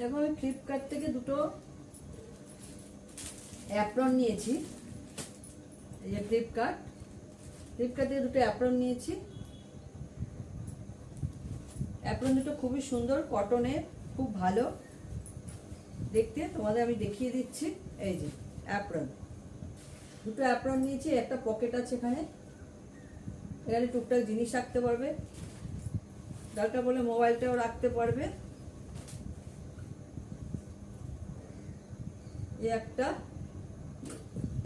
দেখো আমি ফ্লিপকার্ট থেকে দুটো অ্যাপ্রন নিয়েছি। এই যে ফ্লিপকার্ট থেকে দুটো অ্যাপ্রন নিয়েছি। অ্যাপ্রন দুটো খুবই সুন্দর, কটনের, খুব ভালো দেখতে। তোমাদের আমি দেখিয়ে দিচ্ছি। এই যে অ্যাপ্রন, দুটো অ্যাপ্রন নিয়েছি। একটা পকেট আছে এখানে টুকটাক জিনিস রাখতে পারবে, দরকার বলে মোবাইলটাও রাখতে পারবে। এই একটা,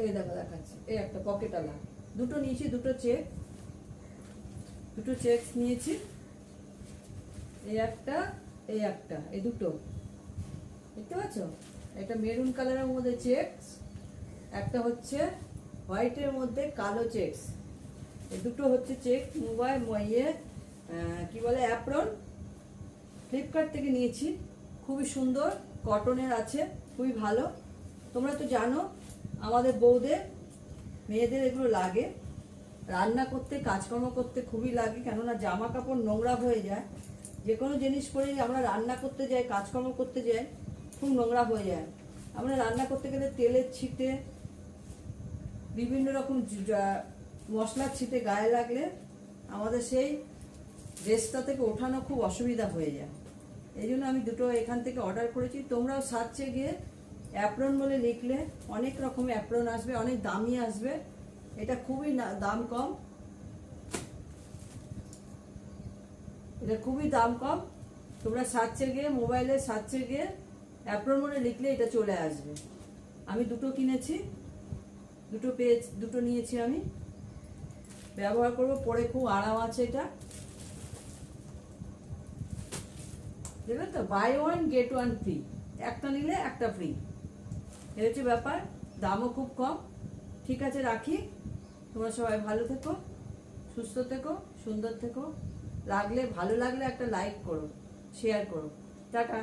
এই দেখো দেখাচ্ছি, এই একটা পকেট আলা। দুটো নিয়েছি, দুটো চেকস নিয়েছি। এই একটা, এই দুটো দেখতে পাচ্ছ? এটা মেরুন কালারের মধ্যে চেকস, একটা হচ্ছে হোয়াইটের মধ্যে কালো চেকস। এই দুটো হচ্ছে চেকস মোবাইল কি বলে অ্যাপ্রন, ফ্লিপকার্ট থেকে নিয়েছি। খুবই সুন্দর, কটনের আছে, খুবই ভালো। তোমরা তো জানো আমাদের বউদের, মেয়েদের এগুলো লাগে, রান্না করতে, কাজকর্ম করতে খুবই লাগে। কেননা জামা কাপড় নোংরা হয়ে যায়, যে কোনো জিনিস পরে আমরা রান্না করতে যাই, কাজকর্ম করতে যাই, খুব নোংরা হয়ে যায়। আমরা রান্না করতে গেলে তেলের ছিটে, বিভিন্ন রকম মশলার ছিটে গায়ে লাগলে আমাদের সেই ড্রেসটা থেকে ওঠানো খুব অসুবিধা হয়ে যায়। এই জন্য আমি দুটো এখান থেকে অর্ডার করেছি। তোমরাও সার্চে গিয়ে অ্যাপ্রন বলে লিখলে অনেক রকম অ্যাপ্রন আসবে, অনেক দামি আসবে। এটা খুবই দাম কম, এটা খুবই দাম কম। তোমরা সার্চে গিয়ে, মোবাইলে সার্চে গিয়ে অ্যাপ্রন বলে লিখলে এটা চলে আসবে। আমি দুটো কিনেছি, দুটো নিয়েছি আমি, ব্যবহার করবো, পরে খুব আরাম আছে। এটা দেখবেন তো, buy one get one free, একটা নিলে একটা ফ্রি, এই হচ্ছে ব্যাপার। দামও খুব কম। ঠিক আছে, রাখি। তোমরা সবাই ভালো থেকো, সুস্থ থেকো, সুন্দর থেকো। ভালো লাগলে একটা লাইক করো, শেয়ার করো। টাটা।